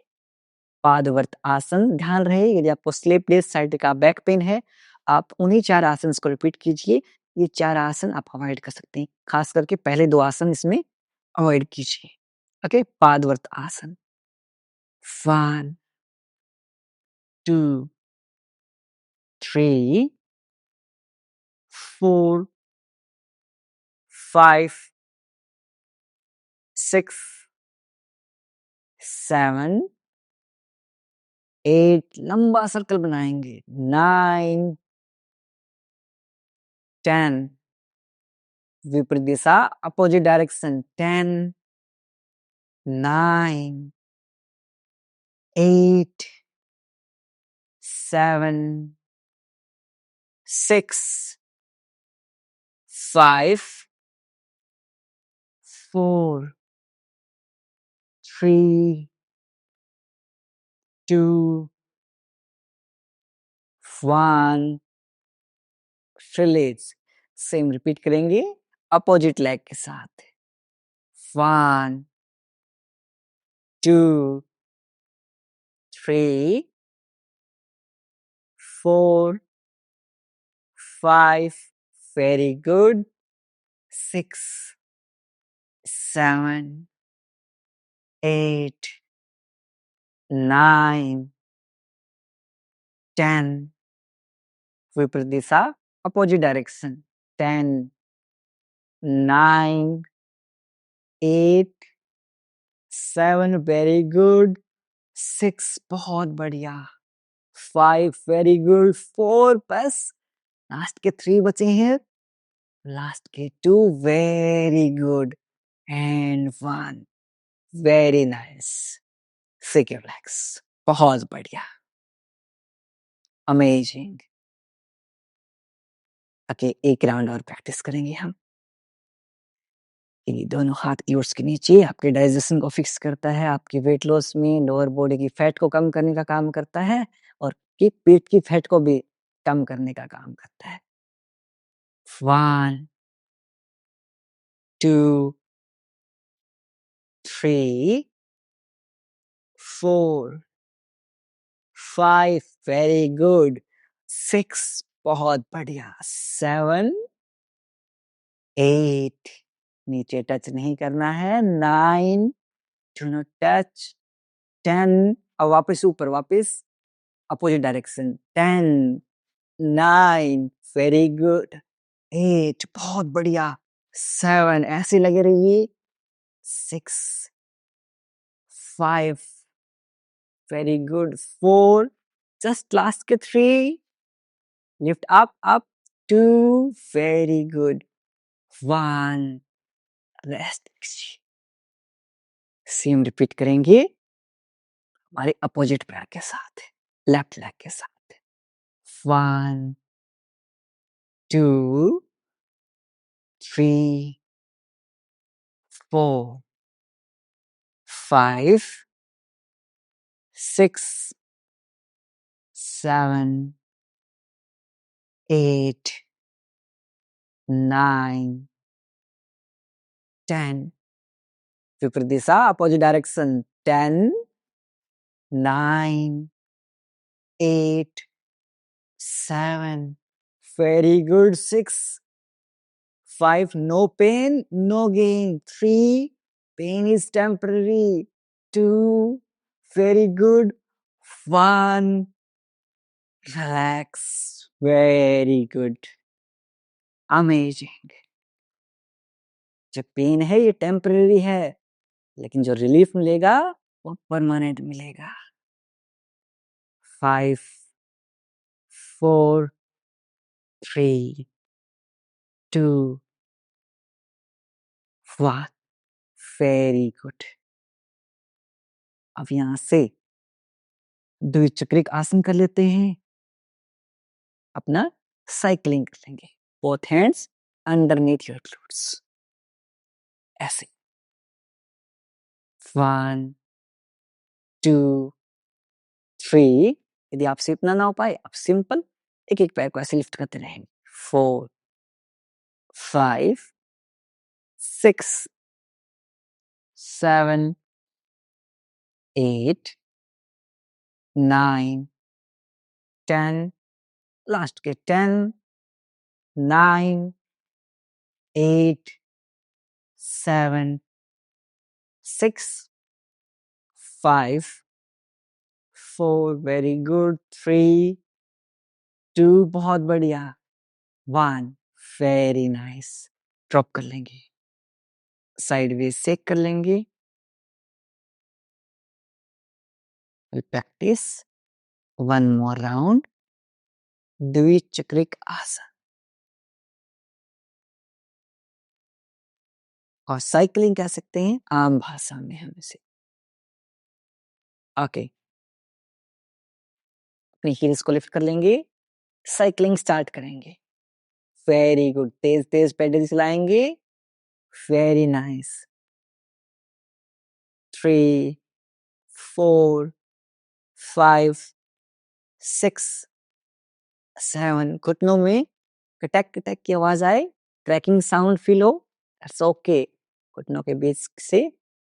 पादवर्त आसन. ध्यान रहे यदि आपको स्लिप डिस्क साइड का बैक पेन है आप उन्हीं 4 आसन को रिपीट कीजिए. ये 4 आसन आप अवॉइड कर सकते हैं. खास करके पहले 2 आसन इसमें अवॉइड कीजिए. ओके. पादवर्त आसन. 1, 2, 3, 4, 5, 6, 7, 8. लंबा सर्कल बनाएंगे. 9, 10. विपरीत दिशा opposite direction. 10, 9, 8, 7, 6, 5, 4, 3, 2, 1. Release. Same repeat करेंगे अपोजिट लेग के साथ. 1, 2, 3, 4, 5. Very good. 6, 7, 8, 9, 10. विपरीत दिशा अपोजिट डायरेक्शन. 10, 9, 8, 7. Very good. 6 बहुत बढ़िया, 5 वेरी गुड, 4 बस, लास्ट के 3 बचे हैं, लास्ट के 2 very good and 1 very nice. Shake your legs, बहुत बढ़िया, अमेजिंग। ओके, एक राउंड और प्रैक्टिस करेंगे हम। ये दोनों हाथ ईयर्स के नीचे आपके डाइजेशन को फिक्स करता है, आपकी वेट लॉस में लोअर बॉडी की फैट को कम करने का काम करता है और कि पेट की फैट को भी कम करने का काम करता है। 1 2 3 4 5 वेरी गुड, 6 बहुत बढ़िया, 7 8 नीचे टच नहीं करना है, 9 डू नॉट टच, 10 और वापस ऊपर, वापस अपोजिट डायरेक्शन, 10 9 वेरी गुड, 8 बहुत बढ़िया, 7 ऐसे लगे रहिए, 6 5 वेरी गुड, 4 जस्ट लास्ट के 3 lift up 2 very good, 1 rest. Same repeat करेंगे हमारे अपोजिट पैर के साथ, लेफ्ट लेग के साथ। 1 2 3 4 5 6 7 8 9 10 विपरीत दिशा opposite direction, 10 9 8 7 very good, 6 5 no pain no gain, 3 pain is temporary, 2 very good, 1 relax, very good, amazing। जो पेन है ये टेम्पररी है, लेकिन जो रिलीफ मिलेगा वो परमानेंट मिलेगा। 5 4 3 2 1 वेरी गुड। अब यहां से द्विचक्रिक आसन कर लेते हैं, अपना साइकिलिंग कर लेंगे, both hands underneath your glutes, ऐसे 1 2 3। यदि आपसे इतना ना हो पाए, आप सिंपल एक एक पैर को ऐसे लिफ्ट करते रहेंगे, 4 5 6 7 8 9 10 लास्ट के 10 9 8 7 6 5 4 वेरी गुड, 3 2 बहुत बढ़िया, 1 वेरी नाइस। ड्रॉप कर लेंगे, साइडवेज सेक कर लेंगे। प्रैक्टिस 1 मोर राउंड द्विचक्रिक आसन, और साइकिलिंग कह सकते हैं आम भाषा में हम इसे। ओके, अपनी हील्स को लिफ्ट कर लेंगे, साइकिलिंग स्टार्ट करेंगे। वेरी गुड, तेज तेज पेडल चलाएंगे, वेरी नाइस। 3 4 5 6 7 घुटनों में कटक कटक की आवाज आए, क्रैकिंग साउंड फील हो, दैट्स ओके। घुटनों के बीच से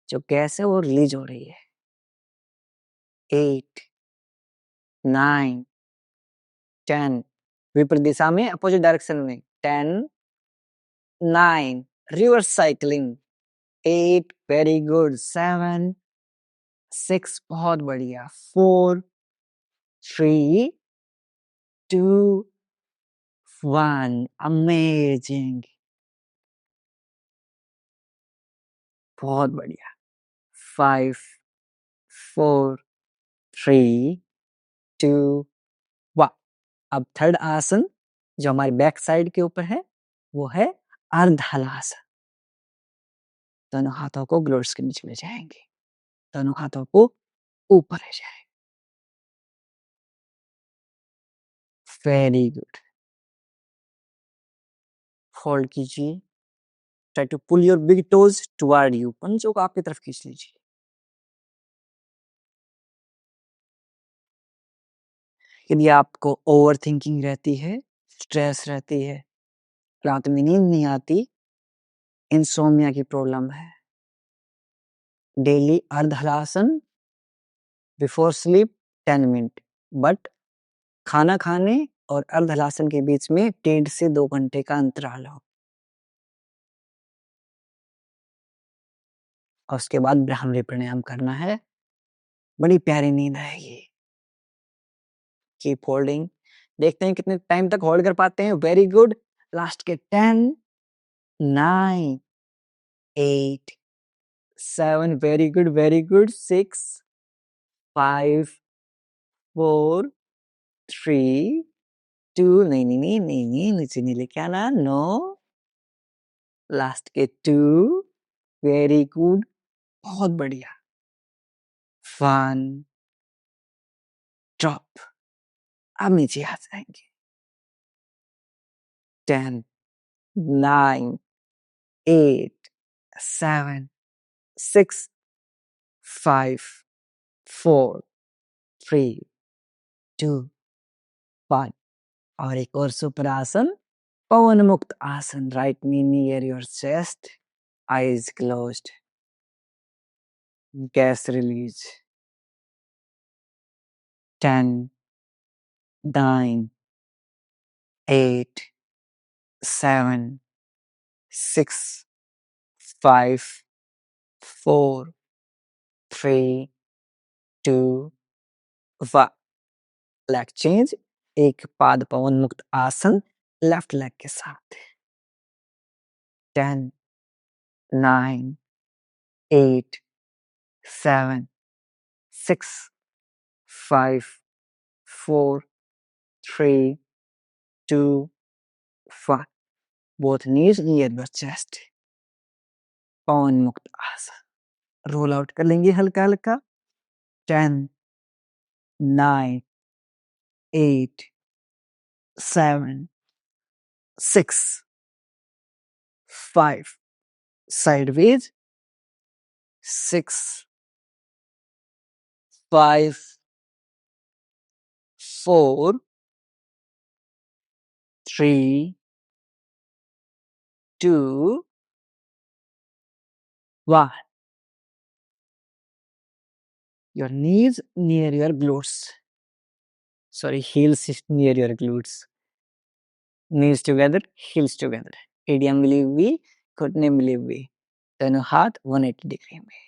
जो गैस है वो रिलीज हो रही है। 8 9 10 विपरीत दिशा में अपोजिट डायरेक्शन में, 10 9 रिवर्स साइकिलिंग, 8 वेरी गुड, 7 6 बहुत बढ़िया, 4 3 2 1 अमेजिंग, बहुत बढ़िया, 5 4 3, 2, 1। अब थर्ड आसन जो हमारे बैक साइड के ऊपर है वो है अर्ध हलासन। दोनों हाथों को ग्लोट्स के नीचे ले जाएंगे, दोनों हाथों को ऊपर ले जाएंगे। Very good. होल्ड कीजिए। Try to pull your big toes toward you. पंजों को आपकी तरफ खींच लीजिए। यदि आपको ओवर थिंकिंग रहती है, स्ट्रेस रहती है, रात में नींद नहीं आती, इंसोम्निया की प्रॉब्लम है, डेली अर्ध halasana before sleep 10 minute, but खाना खाने और अर्ध हलासन के बीच में 1.5 से 2 घंटे का अंतराल हो, और उसके बाद ब्राह्मणी प्राणायाम करना है। बड़ी प्यारी नींद आएगी। Keep holding. देखते हैं कितने टाइम तक होल्ड कर पाते हैं। Very good. लास्ट के 10, 9, 8, 7, वेरी गुड वेरी गुड, 6, 5, 4, 3, 2, नहीं नहीं नहीं नहीं नहीं, नीचे नहीं लेके आना, नो। लास्ट के 2, वेरी गुड, बहुत बढ़िया। 1, ड्रॉप। अब नीचे आ जाएंगे। 10, 9, 8, 7, 6, 5, 4, 3, 2, 1। और एक और सुपर आसन, पवन मुक्त आसन। Right knee near your chest, eyes closed, gas release। 10, 9, 8, 7, 6, 5, 4, 3, 2, 1। Leg change. एक पाद पवन मुक्त आसन लेफ्ट लेग के साथ। 10, 9, 8, 7, 6, 5, 4, 3, 2, 1। Both knees near your chest, पवन मुक्त आसन। रोल आउट कर लेंगे हल्का हल्का। 10, 9, 8, 7, 6, 5, sideways, 6, 5, 4, 3, 2, 1। Your knees near your glutes. Sorry, heels is near your glutes. Knees together, heels together. एडियम मिली हुई, घुटने मिले हुए, दोनों हाथ 180 डिग्री में।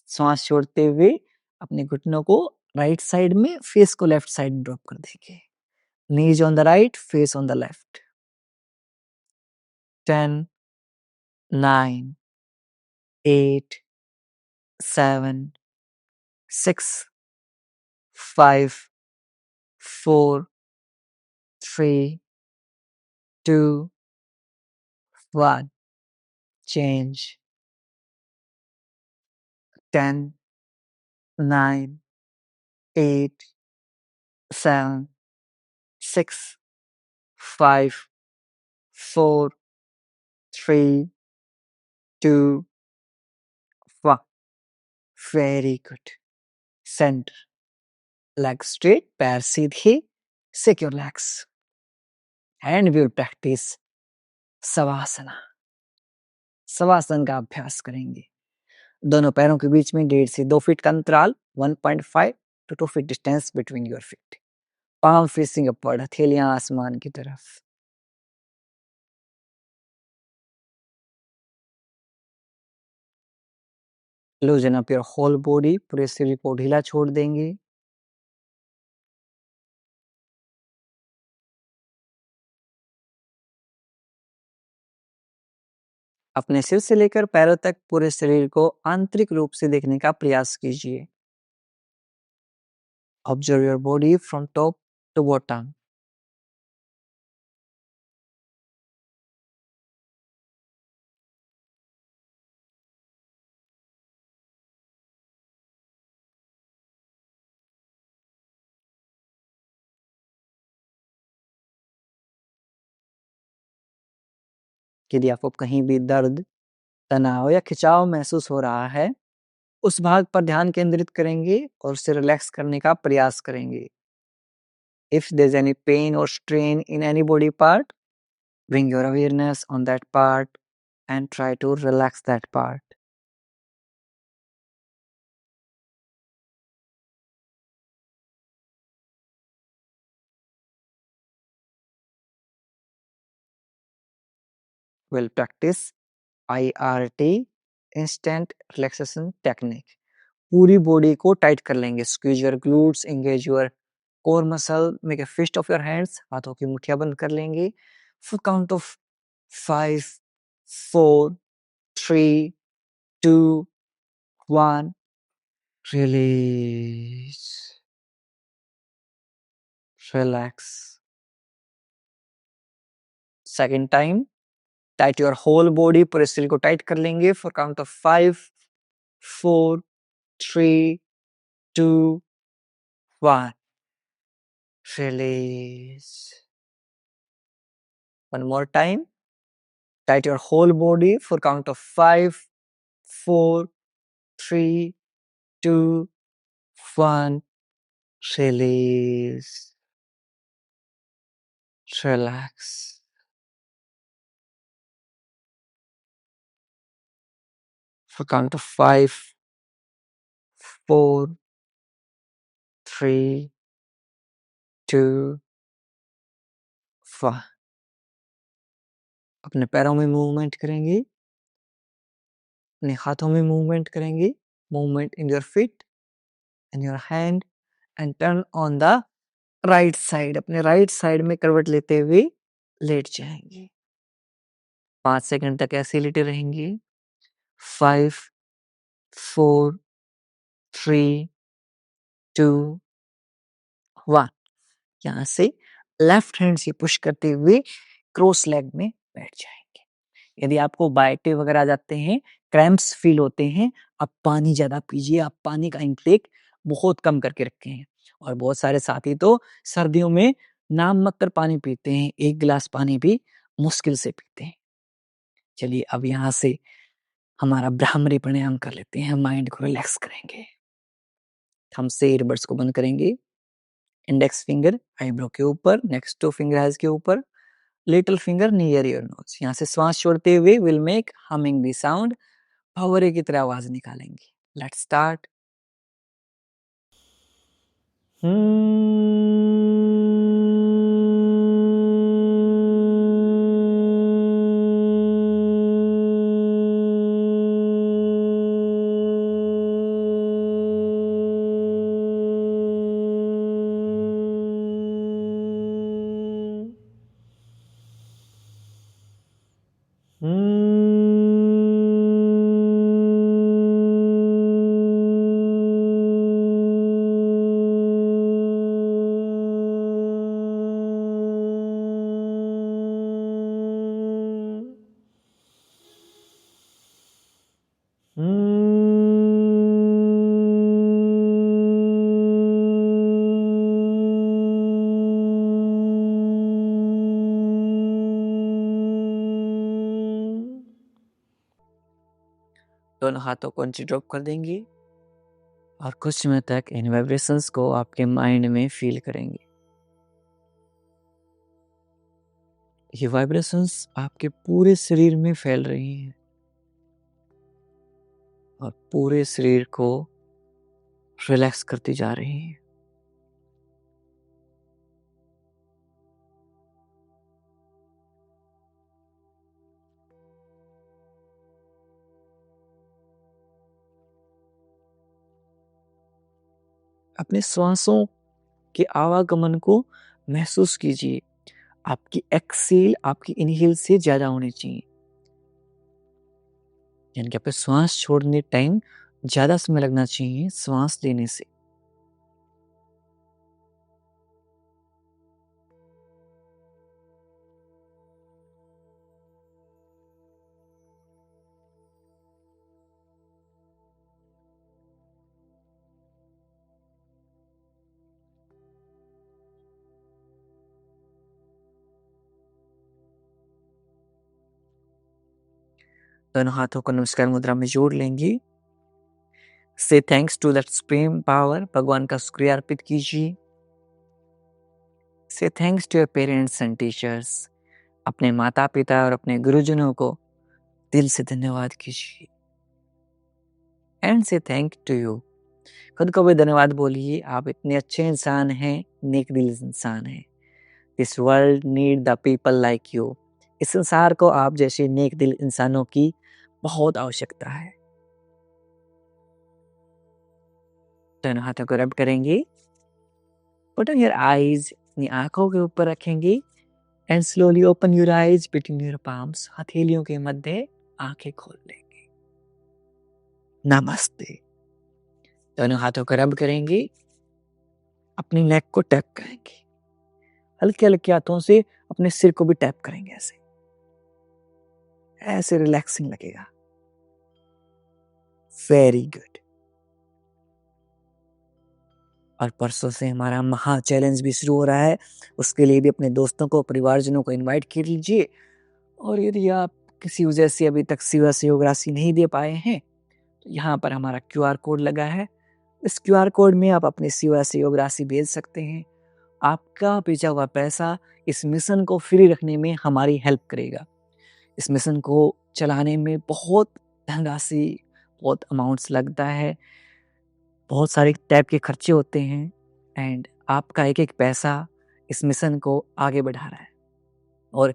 श्वास छोड़ते हुए अपने घुटनों को राइट साइड में, फेस को लेफ्ट साइड ड्रॉप कर देंगे। Knees on the right, face on the left. 10, 9, 8, 7, 6, 5, 4, 3, 2, 1. Change. 10, 9, 8, 7, 6, 5, 4, 3, 2, 1. Very good. Center. Legs straight, पैर सीधे. Secure legs. And we will practice Savasana. Shavasana का अभ्यास करेंगे। दोनों पैरों के बीच में 1.5 से 2 फीट का अंतराल, 1.5 to 2 feet distance between your feet. Palm facing upward, हथेलियां आसमान की तरफ। Loosen up your whole body, पूरे शरीर को ढीला छोड़ देंगे। अपने सिर से लेकर पैरों तक पूरे शरीर को आंतरिक रूप से देखने का प्रयास कीजिए। Observe your body from top to bottom. यदि आपको कहीं भी दर्द, तनाव या खिंचाव महसूस हो रहा है, उस भाग पर ध्यान केंद्रित करेंगे और उसे रिलैक्स करने का प्रयास करेंगे. If there's any pain or strain in any body part, bring your awareness on that part and try to relax that part. We'll practice IRT, Instant Relaxation Technique. पूरी बॉडी को टाइट कर लेंगे. Squeeze your glutes, engage your core muscle, make a fist of your hands. हाथों की मुट्ठियां बंद कर लेंगे. For count of 5, 4, 3, 2, 1. Release. Relax. Second time. Tight your whole body. पूरे शरीर को टाइट कर लेंगे. For count of 5, 4, 3, 2, 1. Release. One more time. Tight your whole body for count of 5, 4, 3, 2, 1. Release. Relax. For count of 5, 4, 3, 2, 1. अपने पैरों में मूवमेंट करेंगे. अपने हाथों में मूवमेंट करेंगे. Movement in your feet and your hand and turn on the right side. अपने राइट साइड में करवट लेते हुए लेट जाएंगे. 5 सेकंड तक ऐसे लेटे रहेंगे. 5, 4, 3, 2, 1. यहाँ से लेफ्ट हैंड से पुश करते हुए क्रॉस लेग में बैठ जाएंगे. यदि आपको बायटे वगैरह आ जाते हैं, क्रैम्प्स फील होते हैं, आप पानी ज्यादा पीजिए. आप पानी का इंटेक बहुत कम करके रखे हैं. और बहुत सारे साथी तो सर्दियों में नाम मात्र पानी पीते हैं. 1 गिलास पानी भी मुश्किल से पीते हैं. चलिए अब यहाँ से हमारा ब्राह्मरी प्राणायाम कर लेते हैं. माइंड को रिलैक्स करेंगे. थंब से ईयरबड्स को बंद करेंगे. इंडेक्स फिंगर आईब्रो के ऊपर, नेक्स्ट टू फिंगर हैज के ऊपर, little finger near your nose. यहाँ से श्वास छोड़ते हुए will make humming the sound. भंवरे की तरह आवाज निकालेंगे. Let's start. दोनों हाथों को नीचे ड्रॉप कर देंगे और कुछ समय तक इन वाइब्रेशंस को आपके माइंड में फील करेंगे. ये वाइब्रेशंस आपके पूरे शरीर में फैल रही हैं और पूरे शरीर को रिलैक्स करती जा रही हैं. अपने श्वासों के आवागमन को महसूस कीजिए. आपकी एक्सेल आपकी इनहेल से ज्यादा होनी चाहिए. यानी कि आपको श्वास छोड़ने टाइम ज्यादा समय लगना चाहिए श्वास लेने से. दोनों हाथों को नमस्कार मुद्रा में जोड़ लेंगे। Say thanks to that supreme power, भगवान का शुक्रिया अर्पित कीजिए। Say thanks to your parents and teachers, अपने माता पिता और अपने गुरुजनों को दिल से धन्यवाद कीजिए। एंड से थैंक टू यू, खुद को भी धन्यवाद बोलिए, आप इतने अच्छे इंसान हैं, नेक दिल इंसान हैं। This world need the people like you, इस संसार को आप जैसे नेक दिल इंसानों की बहुत आवश्यकता है। दोनों हाथों को रब करेंगे। पुट ऑन योर आईज, अपनी आंखों के ऊपर रखेंगे। And slowly open your eyes between your palms, हथेलियों के मध्य आंखें खोल लेंगे। नमस्ते। दोनों हाथों को रब करेंगे, अपनी नेक को टैप करेंगे, हल्के हल्के हाथों से अपने सिर को भी टैप करेंगे, ऐसे ऐसे रिलैक्सिंग लगेगा। Very good. और परसों से हमारा महा चैलेंज भी शुरू हो रहा है, उसके लिए भी अपने दोस्तों को, परिवारजनों को इनवाइट कर लीजिए। और यदि आप किसी वजह से अभी तक सेवा सहयोग राशि नहीं दे पाए हैं, तो यहाँ पर हमारा क्यूआर कोड लगा है। इस क्यूआर कोड में आप अपनी सेवा सहयोग राशि भेज सकते हैं। आपका भेजा हुआ पैसा इस मिशन को फ्री रखने में हमारी हेल्प करेगा। इस मिशन को चलाने में बहुत धनराशि, बहुत अमाउंट्स लगता है, बहुत सारे टाइप के खर्चे होते हैं। एंड आपका एक एक पैसा इस मिशन को आगे बढ़ा रहा है और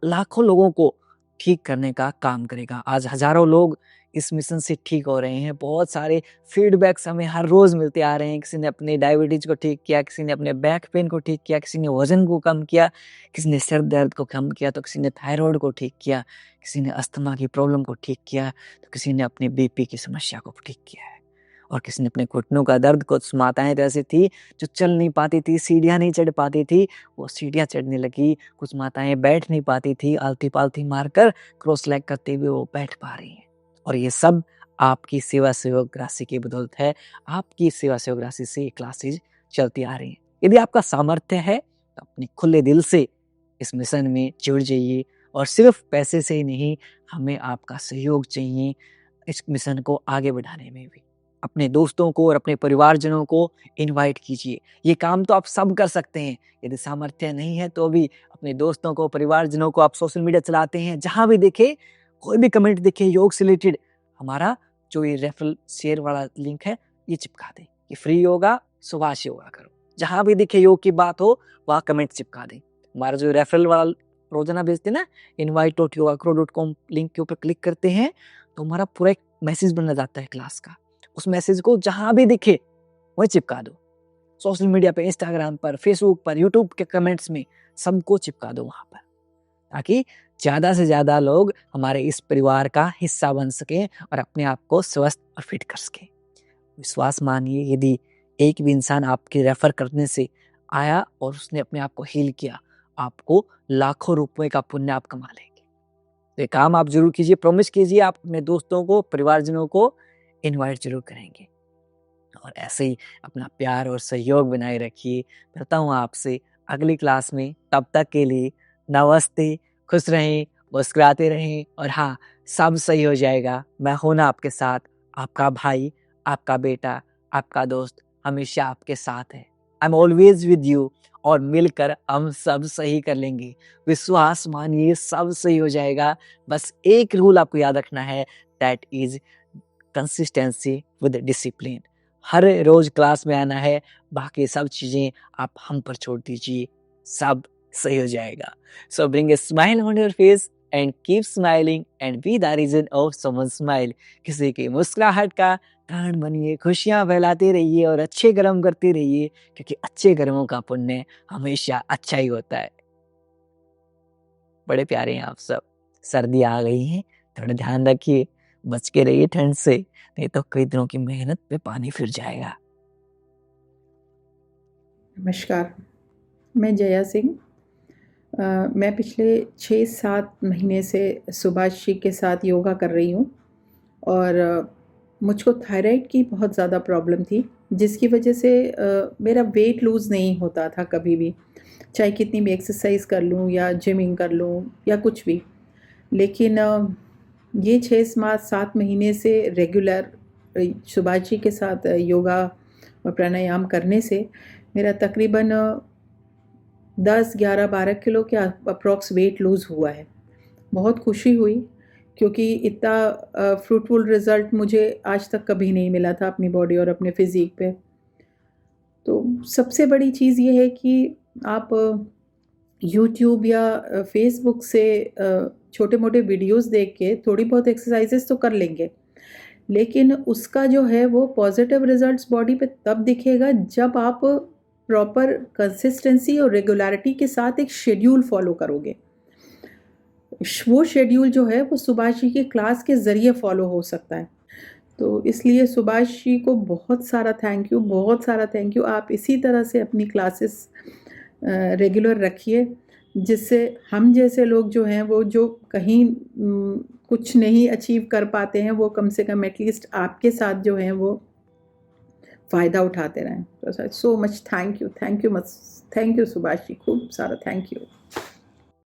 लाखों लोगों को ठीक करने का काम करेगा। आज हजारों लोग इस मिशन से ठीक हो रहे हैं। बहुत सारे फीडबैक्स हमें हर रोज मिलते आ रहे हैं। किसी ने अपने डायबिटीज को ठीक किया, किसी ने अपने बैक पेन को ठीक किया, किसी ने वजन को कम किया, किसी ने सिर दर्द को कम किया, तो किसी ने थायराइड को ठीक किया, किसी ने अस्थमा की प्रॉब्लम को ठीक किया, तो किसी ने अपने बीपी की समस्या को ठीक किया है, और किसी ने अपने घुटनों का दर्द, कुछ माताएं तो ऐसी थी जो चल नहीं पाती थी, सीढ़ियाँ नहीं चढ़ पाती थी, वो सीढ़ियाँ चढ़ने लगी। कुछ माताएं बैठ नहीं पाती थी, आलती पालती मारकर क्रॉस लेग करते हुए वो बैठ पा रही हैं। और ये सब आपकी सेवा सहयोग राशि की बदौलत है। आपकी सेवा सहयोग राशि से ये क्लासेज चलती आ रही हैं। यदि आपका सामर्थ्य है तो अपने खुले दिल से इस मिशन में जुड़ जाइए। और सिर्फ पैसे से ही नहीं, हमें आपका सहयोग चाहिए इस मिशन को आगे बढ़ाने में भी। अपने दोस्तों को और अपने परिवारजनों को इनवाइट कीजिए। ये काम तो आप सब कर सकते हैं। यदि सामर्थ्य नहीं है तो भी अपने दोस्तों को, परिवारजनों को, आप सोशल मीडिया चलाते हैं, जहाँ भी दिखे, कोई भी कमेंट दिखे योग से रिलेटेड, हमारा जो ये रेफरल शेयर वाला लिंक है ये चिपका दें। ये फ्री योगा, सुबह से योगा करो। जहाँ भी दिखे योग की बात हो, वहाँ कमेंट चिपका दें। हमारा जो रेफरल वाला रोजाना भेजते हैं ना, invite.yogakro.com लिंक के ऊपर क्लिक करते हैं तो हमारा पूरा एक मैसेज बन जाता है क्लास का। उस मैसेज को जहां भी दिखे वही चिपका दो। सोशल मीडिया पे, इंस्टाग्राम पर, फेसबुक पर, यूट्यूब के कमेंट्स में सबको चिपका दो वहां पर, ताकि ज्यादा से ज्यादा लोग हमारे इस परिवार का हिस्सा बन सके और अपने आप को स्वस्थ और फिट कर सके। विश्वास मानिए, यदि एक भी इंसान आपके रेफर करने से आया और उसने अपने आप को हील किया, आपको लाखों रुपए का पुण्य आप कमा लेंगे। तो ये काम आप जरूर कीजिए, प्रॉमिस कीजिए, आप अपने दोस्तों को, परिवारजनों को इनवाइट जरूर करेंगे। और ऐसे ही अपना प्यार और सहयोग बनाए रखिए। मिलता हूँ आपसे अगली क्लास में। तब तक के लिए नमस्ते। खुश रहें, मुस्कुराते रहें, और हाँ, सब सही हो जाएगा। मैं हूं ना आपके साथ, आपका भाई, आपका बेटा, आपका दोस्त, हमेशा आपके साथ है। I am always with you. और मिलकर हम सब सही कर लेंगे। विश्वास मानिए, सब सही हो जाएगा। बस एक रूल आपको याद रखना है, that is consistency with discipline. हर रोज क्लास में आना है, बाकी सब चीजें आप हम पर छोड़ दीजिए, सब सही हो जाएगा। So bring a smile on your face and keep smiling and be the reason of someone smile. किसी की मुस्कुराहट का कारण बनिए, खुशियां फैलाते रहिए और अच्छे कर्म करते रहिए, क्योंकि अच्छे कर्मों का पुण्य हमेशा अच्छा ही होता है। बड़े प्यारे हैं आप सब। सर्दी आ गई है, थोड़ा ध्यान रखिए, बच के रहिए ठंड से, नहीं तो कई दिनों की मेहनत पे पानी फिर जाएगा। नमस्कार, मैं जया सिंह। मैं पिछले 6-7 महीने से सुभाष जी के साथ योगा कर रही हूँ और मुझको थायराइड की बहुत ज़्यादा प्रॉब्लम थी, जिसकी वजह से मेरा वेट लूज़ नहीं होता था कभी भी, चाहे कितनी भी एक्सरसाइज कर लूँ या जिमिंग कर लूँ या कुछ भी। लेकिन ये 6 7 महीने से रेगुलर सुभाष जी के साथ योगा और प्राणायाम करने से मेरा तकरीबन 10 11 12 किलो के अप्रॉक्स वेट लूज़ हुआ है। बहुत खुशी हुई क्योंकि इतना फ्रूटफुल रिज़ल्ट मुझे आज तक कभी नहीं मिला था अपनी बॉडी और अपने फ़िज़ीक पे। तो सबसे बड़ी चीज़ ये है कि आप यूट्यूब या फ़ेसबुक से छोटे-मोटे वीडियोज़ देख के थोड़ी बहुत एक्सरसाइज़ेज़ तो कर लेंगे, लेकिन उसका जो है वो पॉज़िटिव रिज़ल्ट्स बॉडी पे तब दिखेगा जब आप प्रॉपर कंसिस्टेंसी और रेगुलैरिटी के साथ एक शेड्यूल फ़ॉलो करोगे। वो शेड्यूल जो है वो सुभाष जी की क्लास के ज़रिए फ़ॉलो हो सकता है। तो इसलिए सुभाष जी को बहुत सारा थैंक यू, बहुत सारा थैंक यू। आप इसी तरह से अपनी क्लासेस रेगुलर रखिए, जिससे हम जैसे लोग जो हैं वो जो कहीं कुछ नहीं अचीव कर पाते हैं, वो कम से कम एटलीस्ट आपके साथ जो हैं वो फ़ायदा उठाते रहें। तो so much thank you much, thank you Subhash ji, खूब सारा थैंक यू।